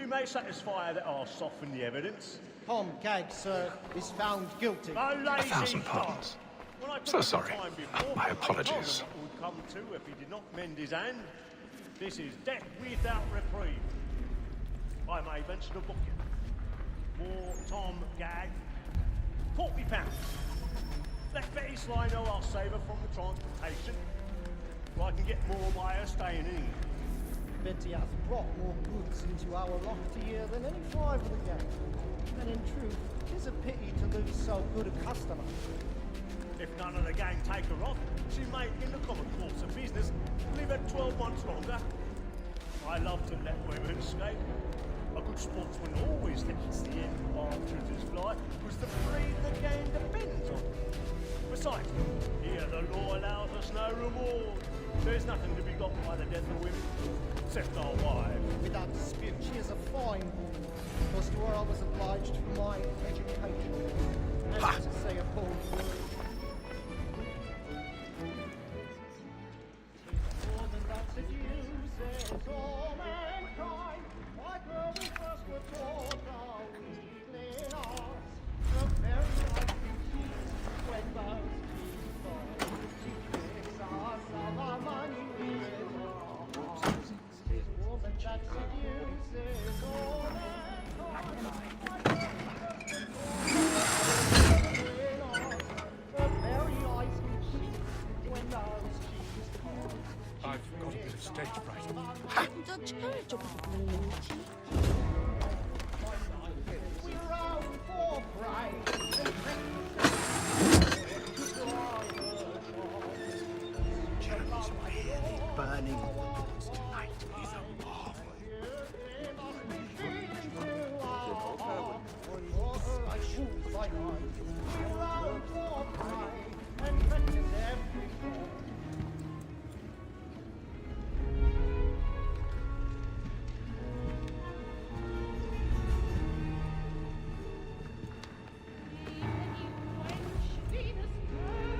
may satisfy that I'll soften the evidence. Tom Gag, sir, is found guilty. 1,000 pardons. So sorry. My apologies. What would come to if he did not mend his hand. This is death without reprieve. I may mention a booking. For Tom Gag, £40. Let Betty Sly know I'll save her from the transportation, so I can get more by her staying in. Betty has brought more goods into our lofty year than any five of the gang. And in truth, it is a pity to lose so good a customer. If none of the gang take her on, she may, in the common course of business, live her 12 months longer. I love to let women escape. A good sportsman always lets the end partridges fly, because the breed the gang depends on. Besides, here the law allows us no reward. There's nothing to be got by the death of women, except our wives. Without dispute, she is a fine woman. Because to her I was obliged for my education. And to say a bold word. More than that seduces all mankind. Like where we first were taught our weakling arts. The very life we teach when those people she tricks us of our money with our hearts. Woman that seduces all mankind. Like where we first were taught the very eyes we cheat when those cheeks I've got a bit of stage fright. we roam for prey. Jeremy's really burning tonight. He's a marvel.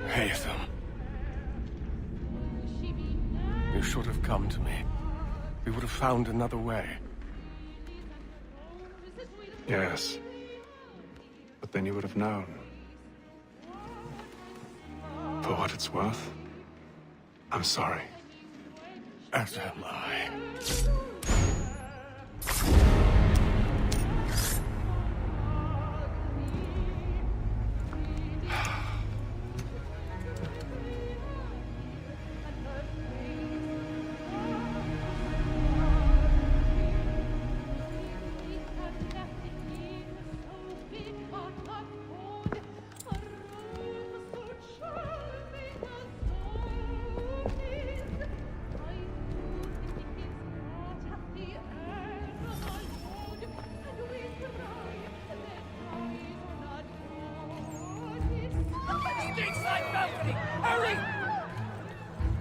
Haytham. You should have come to me. We would have found another way. Yes. But then you would have known. For what it's worth, I'm sorry. As am I.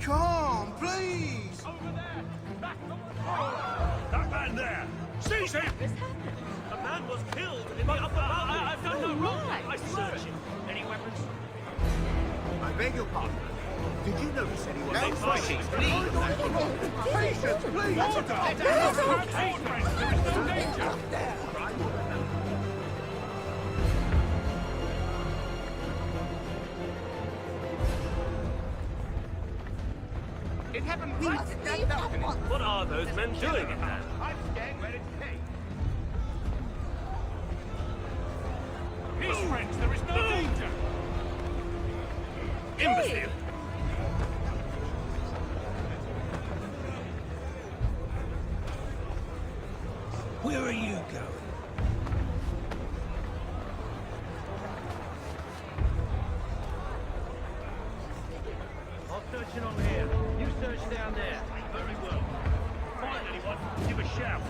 Come, please! Over there! Back on the floor! That man there! Seize him! A man was killed in the upper balcony. I've done no wrong. I searched him. Any weapons? I beg your pardon. Did you notice anyone else? Patience, Patience, please! There is no danger! It happened right at that balcony. What are those men doing in there? I'm staying where it's safe. Peace, friends, there is no danger! Imbecile! Where are you going? I'm searching on here. You search down there. Very well. Find anyone, give a shout.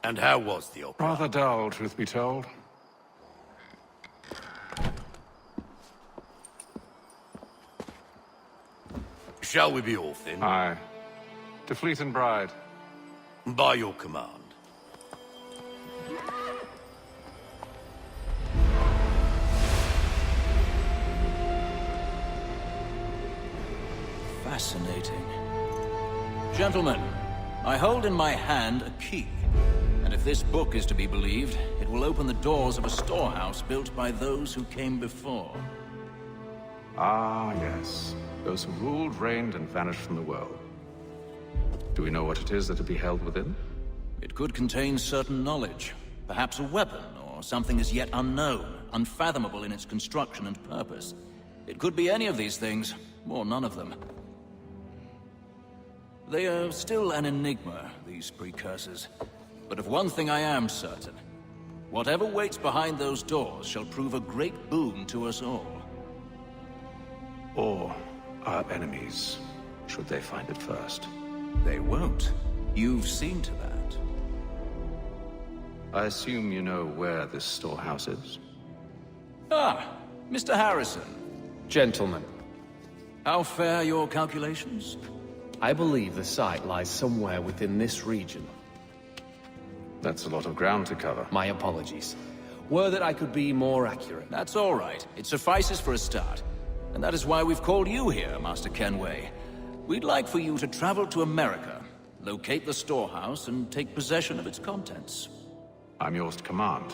And how was the opera? Rather dull, truth be told. Shall we be off then? Aye. To Fleet and Bride. By your command. Fascinating. Gentlemen, I hold in my hand a key. And if this book is to be believed, it will open the doors of a storehouse built by those who came before. Ah, yes. Those who ruled, reigned, and vanished from the world. Do we know what it is that will be held within? It could contain certain knowledge. Perhaps a weapon, or something as yet unknown, unfathomable in its construction and purpose. It could be any of these things, or none of them. They are still an enigma, these precursors. But of one thing I am certain. Whatever waits behind those doors shall prove a great boon to us all. Or our enemies, should they find it first. They won't. You've seen to that. I assume you know where this storehouse is? Ah, Mr. Harrison. Gentlemen, How fare your calculations? I believe the site lies somewhere within this region. That's a lot of ground to cover. My apologies. Were that I could be more accurate. That's all right. It suffices for a start. And that is why we've called you here, Master Kenway. We'd like for you to travel to America, locate the storehouse, and take possession of its contents. I'm yours to command,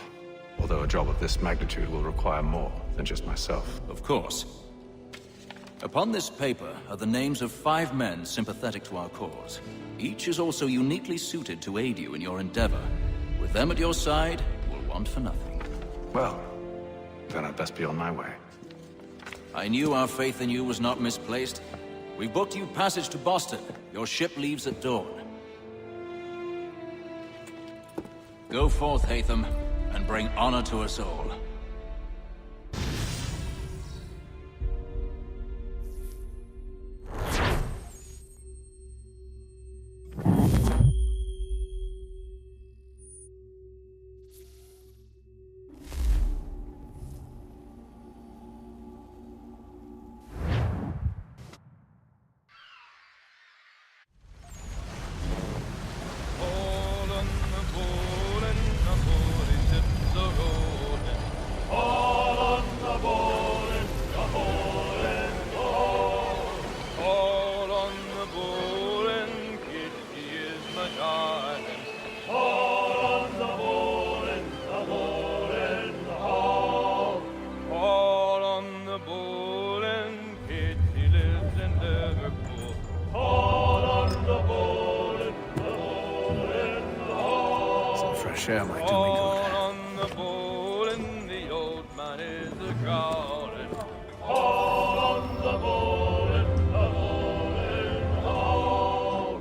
although a job of this magnitude will require more than just myself. Of course. Upon this paper are the names of 5 men sympathetic to our cause. Each is also uniquely suited to aid you in your endeavor. With them at your side, we'll want for nothing. Well, then I'd best be on my way. I knew our faith in you was not misplaced. We've booked you passage to Boston. Your ship leaves at dawn. Go forth, Hatham, and bring honor to us all. Share might do me good. On the bowl and the old man is a growling. All on the bowl and the bowl and the bowl.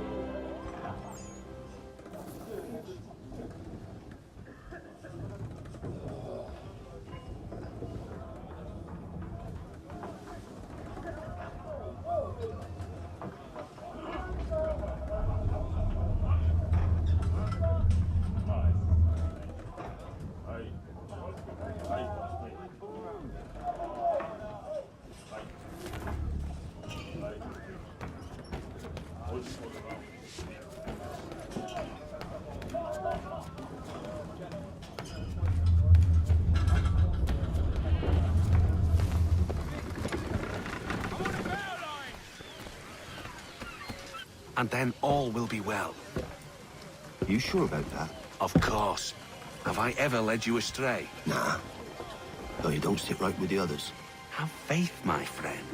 And then all will be well. You sure about that? Of course. Have I ever led you astray? Nah. Though you don't sit right with the others. Have faith, my friend.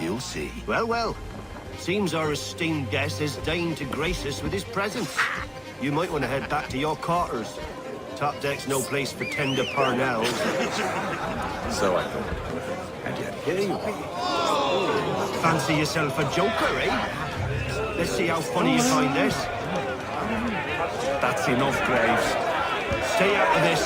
You'll see. Well, well. Seems our esteemed guest has deigned to grace us with his presence. You might want to head back to your quarters. Top deck's no place for tender parnells. So I thought. And yet here you be. Fancy yourself a joker, eh? Let's see how funny you find this. That's enough, Graves. Stay out of this.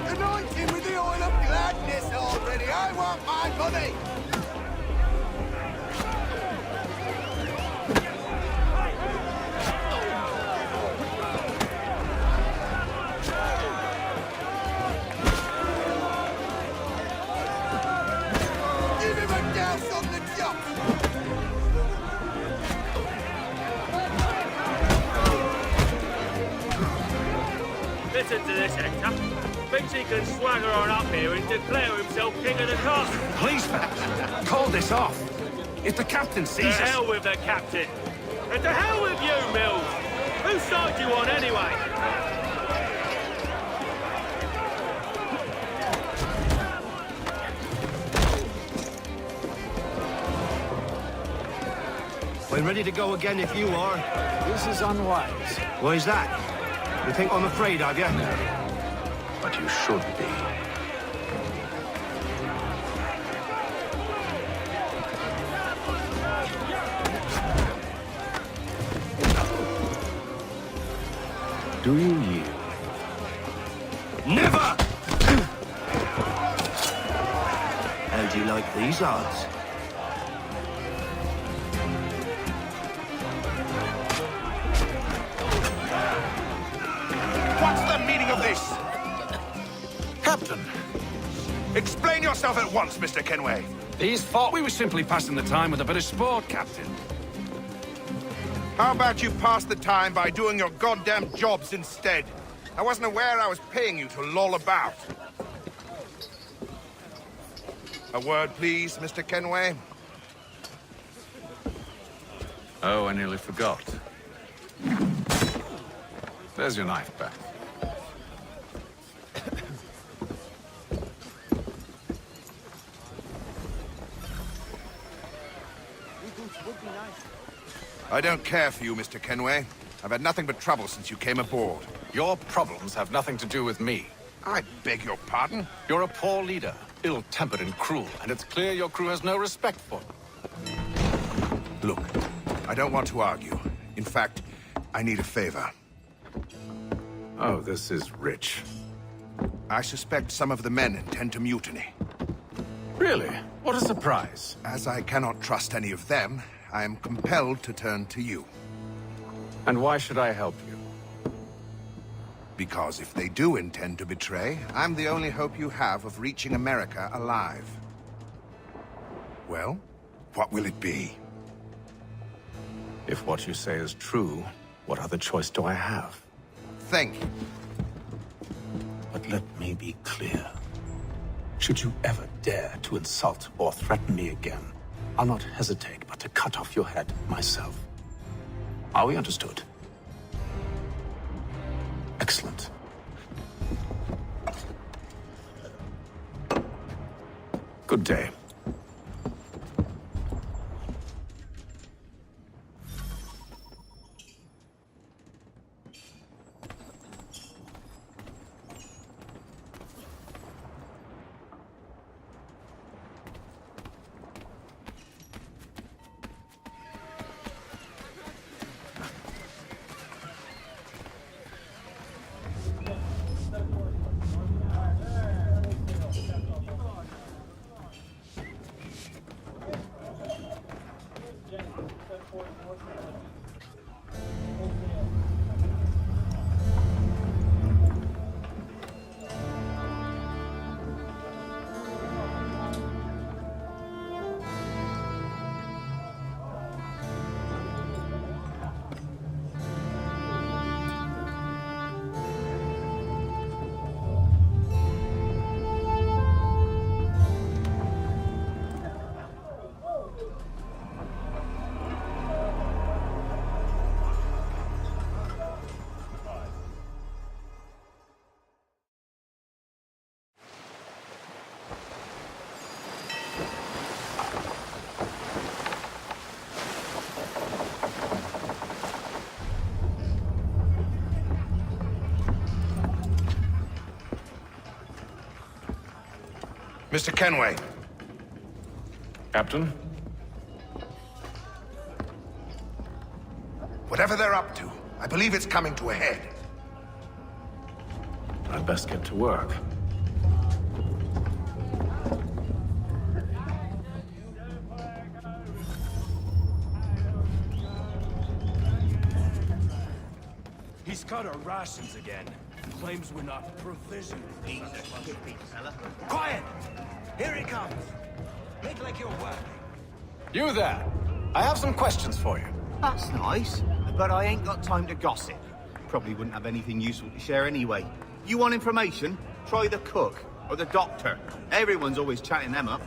Anoint him with the oil of gladness already. I want my money. listen to this, Hector. Thinks he can swagger on up here and declare himself king of the castle. Please, call this off. If the captain To sees us... hell with the captain. And to hell with you, Mills. Whose side you on, anyway? We're ready to go again if you are. This is unwise. Why is that? You think I'm afraid of you? No. But you should be. Do you yield? Never! How do you like these odds? What's the meaning of this? Captain, Explain yourself at once, Mr. Kenway. these thought we were simply passing the time with a bit of sport, Captain. How about you pass the time by doing your goddamn jobs instead? I wasn't aware I was paying you to loll about. A word, please, Mr. Kenway. Oh, I nearly forgot. There's your knife back. I don't care for you, Mr. Kenway. I've had nothing but trouble since you came aboard. Your problems have nothing to do with me. I beg your pardon? You're a poor leader, ill-tempered and cruel, and it's clear your crew has no respect for you. Look, I don't want to argue. In fact, I need a favor. Oh, this is rich. I suspect some of the men intend to mutiny. Really? What a surprise. As I cannot trust any of them, I am compelled to turn to you. And why should I help you? Because if they do intend to betray, I'm the only hope you have of reaching America alive. Well, what will it be? If what you say is true, what other choice do I have? Thank you. But let me be clear. Should you ever dare to insult or threaten me again, I'll not hesitate but to cut off your head myself. Are we understood? Excellent. Good day. Mr. Kenway. Captain? Whatever they're up to, I believe it's coming to a head. I'd best get to work. He's cut our rations again. Claims we're not provisioned. Quiet! Here he comes. Make like you're working. You there! I have some questions for you. That's nice, but I ain't got time to gossip. Probably wouldn't have anything useful to share anyway. You want information? Try the cook or the doctor. Everyone's always chatting them up.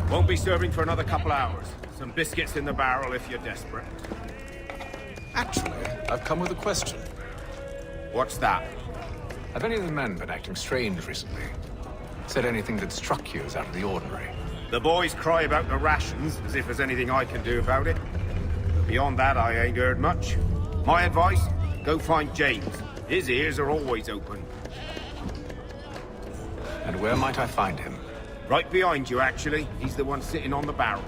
Won't be serving for another couple hours. Some biscuits in the barrel if you're desperate. Actually, I've come with a question. What's that? Have any of the men been acting strange recently? Said anything that struck you as out of the ordinary? The boys cry about the rations, as if there's anything I can do about it. But beyond that, I ain't heard much. My advice? Go find James. His ears are always open. And where might I find him? Right behind you, actually. He's the one sitting on the barrel.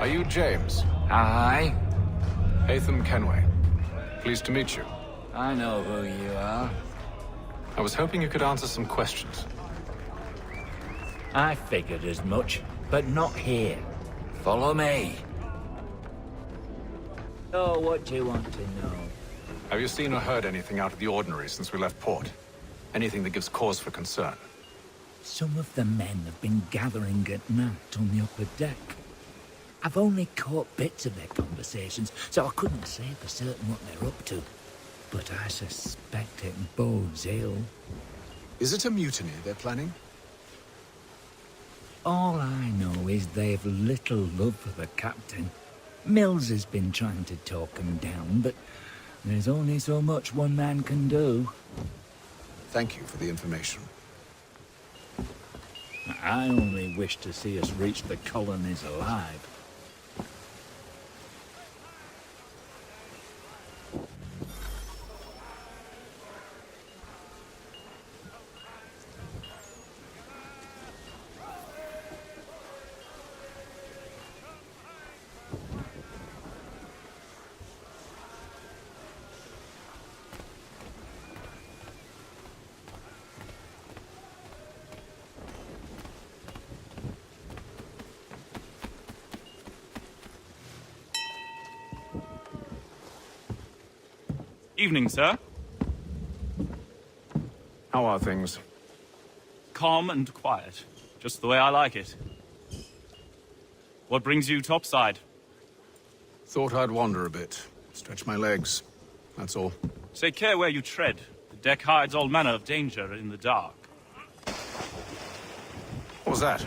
Are you James? Aye. Hatham Kenway. Pleased to meet you. I know who you are. I was hoping you could answer some questions. I figured as much, but not here. Follow me. Oh, what do you want to know? Have you seen or heard anything out of the ordinary since we left port? Anything that gives cause for concern? Some of the men have been gathering at night on the upper deck. I've only caught bits of their conversations, so I couldn't say for certain what they're up to. But I suspect it bodes ill. Is it a mutiny they're planning? All I know is they've little love for the captain. Mills has been trying to talk him down, but there's only so much one man can do. Thank you for the information. I only wish to see us reach the colonies alive. Evening, sir. How are things? Calm and quiet. Just the way I like it. What brings you topside? Thought I'd wander a bit. Stretch my legs. That's all. Take care where you tread. The deck hides all manner of danger in the dark. What was that?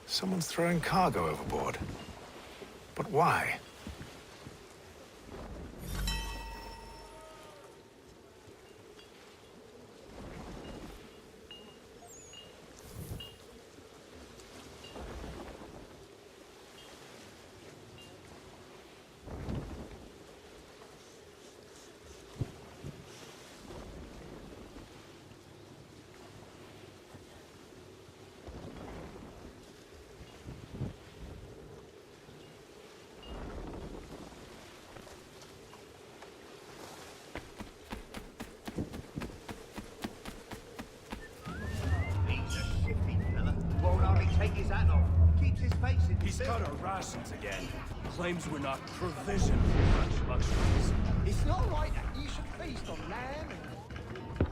Someone's throwing cargo overboard. But why? He's cut our rations again. Claims we're not provisioned for such luxuries. It's not right that you should feast on lamb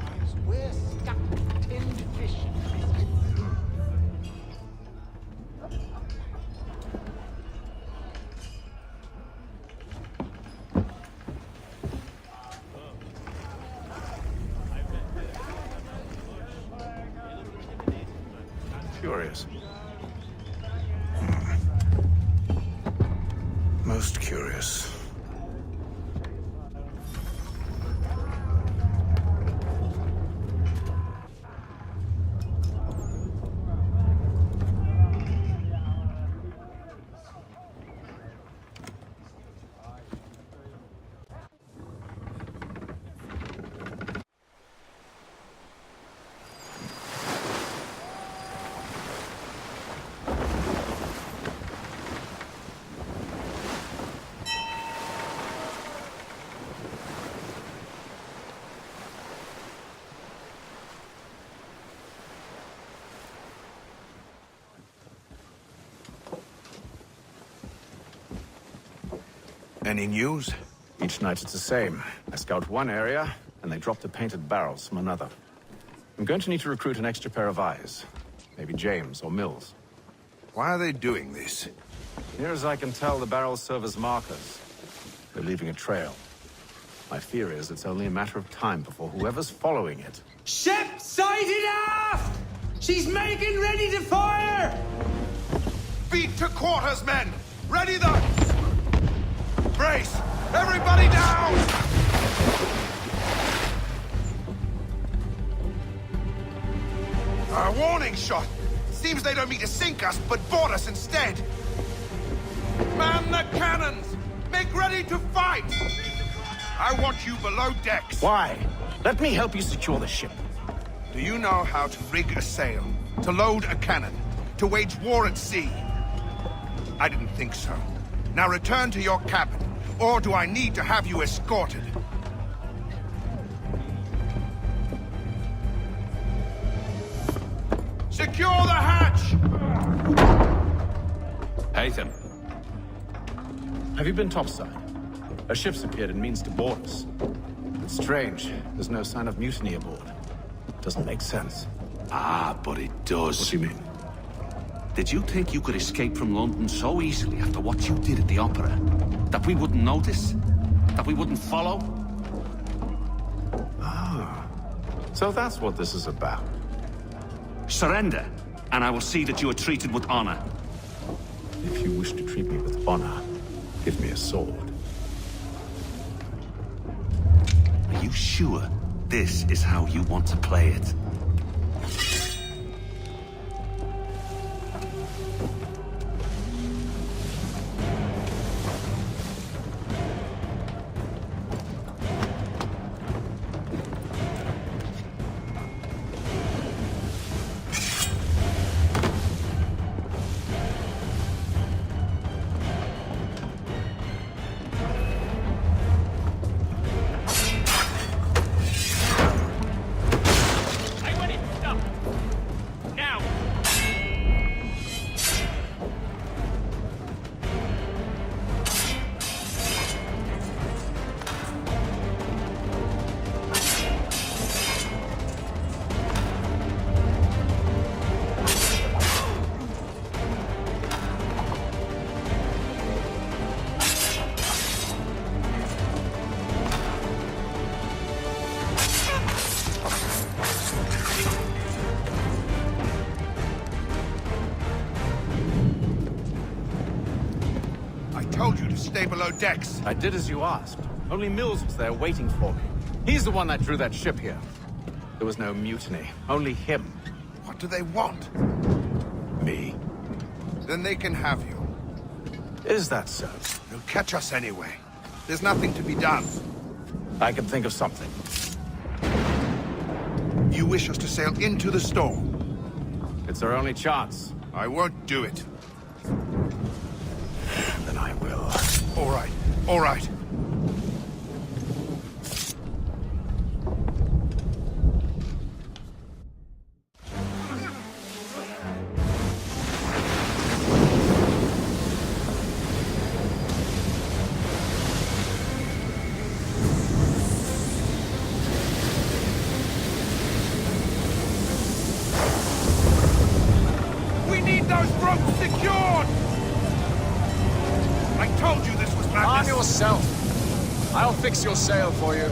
and we're stuck with tinned fish and biscuits. Curious. Most curious. Any news? Each night it's the same. I scout one area, and they drop the painted barrels from another. I'm going to need to recruit an extra pair of eyes. Maybe James or Mills. Why are they doing this? Near as I can tell, the barrels serve as markers. They're leaving a trail. My fear is it's only a matter of time before whoever's following it... Ship sighted aft! She's making ready to fire! Beat to quarters, men! Ready the... Brace! Everybody down! A warning shot! Seems they don't mean to sink us, but board us instead! Man the cannons! Make ready to fight! I want you below decks. Why? Let me help you secure the ship. Do you know how to rig a sail? To load a cannon? To wage war at sea? I didn't think so. Now return to your cabin, or do I need to have you escorted? Secure the hatch! Haytham. Have you been topside? A ship's appeared and means to board us. It's strange. There's no sign of mutiny aboard. Doesn't make sense. Ah, but it does. What do you mean? Did you think you could escape from London so easily after what you did at the opera? That we wouldn't notice? That we wouldn't follow? Ah. So that's what this is about. Surrender, and I will see that you are treated with honor. If you wish to treat me with honor, give me a sword. Are you sure this is how you want to play it? stay below decks. I did as you asked. Only Mills was there waiting for me. He's the one that drew that ship here. There was no mutiny, only him. What do they want? Me. Then they can have you. Is that so? They'll catch us anyway. There's nothing to be done. I can think of something. You wish us to sail into the storm? It's our only chance. I won't do it. Then I will. All right, all right. We need those ropes secured! I told you this was madness! Arm yourself. I'll fix your sail for you.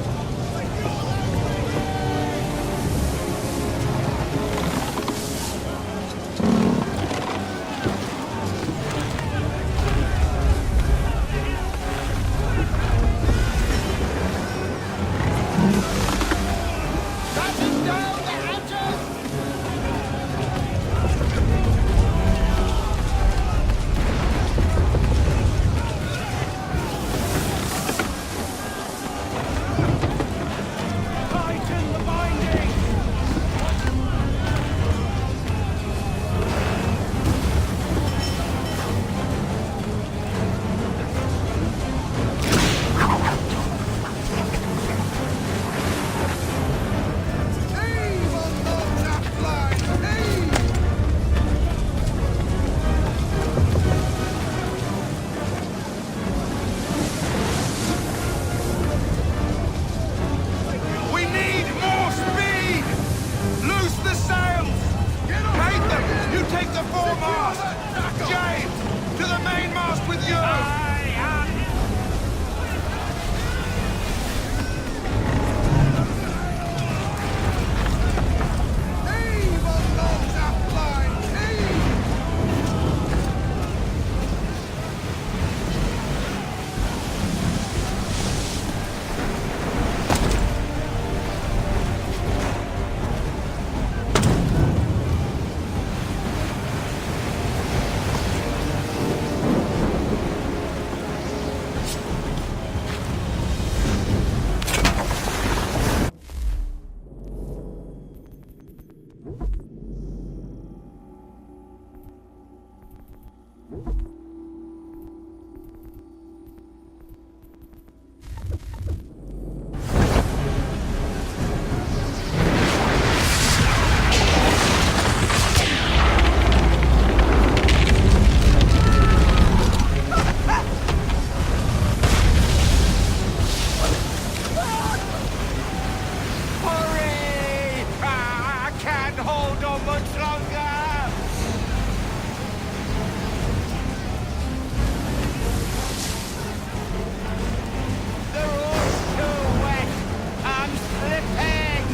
We need more speed! Loose the sails! Nathan, you take the foremast! James, to the mainmast with you! Heave on those uplines! Heave! Hurry! I can't hold on much longer! They're all so wet! I'm slipping!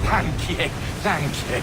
Thank you, thank you.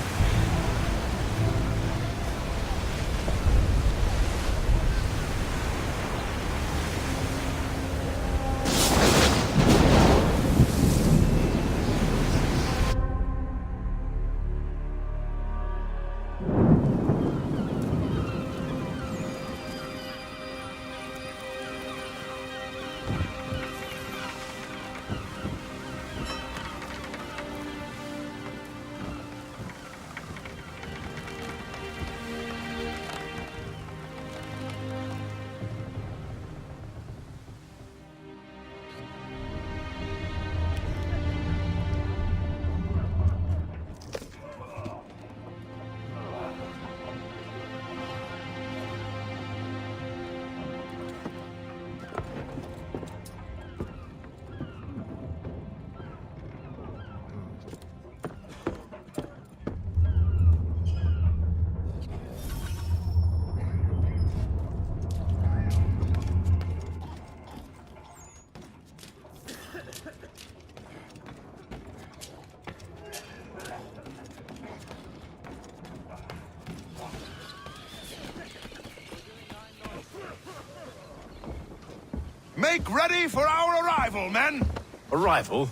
Make ready for our arrival, men! Arrival?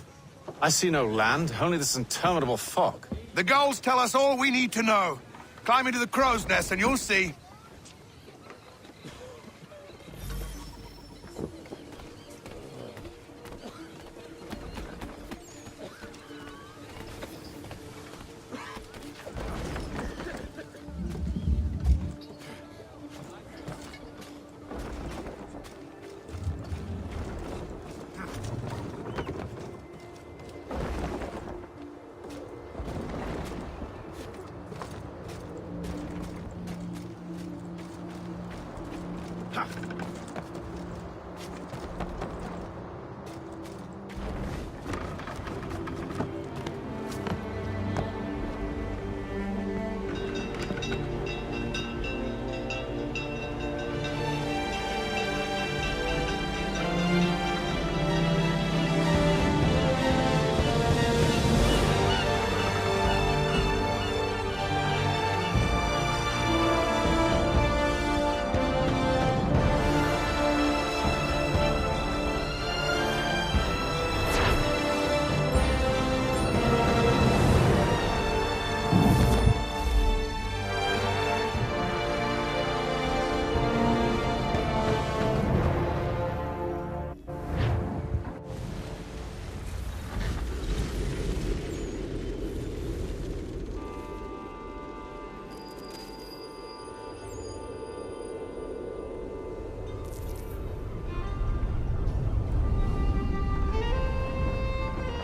I see no land, only this interminable fog. The gulls tell us all we need to know. Climb into the crow's nest and you'll see.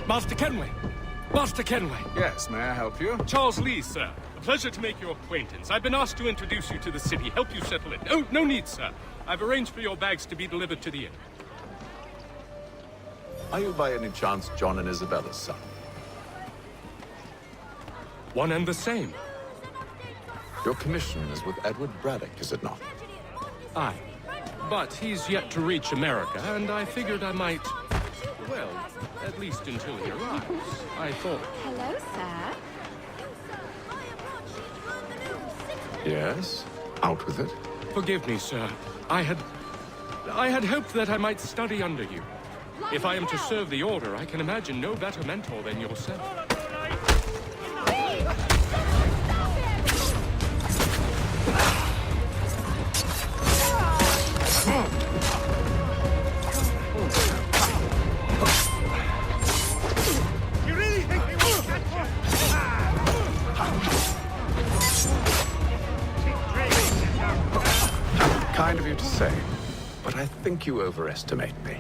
Master Kenway! Master Kenway! Yes, may I help you? Charles Lee, sir. A pleasure to make your acquaintance. I've been asked to introduce you to the city, help you settle it. Oh, no need, sir. I've arranged for your bags to be delivered to the inn. Are you by any chance John and Isabella's son? One and the same. Your commission is with Edward Braddock, is it not? Aye. But he's yet to reach America, and I figured I might... Well, at least until he arrives. I thought... Hello, sir. Yes? Out with it. Forgive me, sir. I had hoped that I might study under you. If I am to serve the Order, I can imagine no better mentor than yourself. You really think they won't catch you? Kind of you to say, but I think you overestimate me.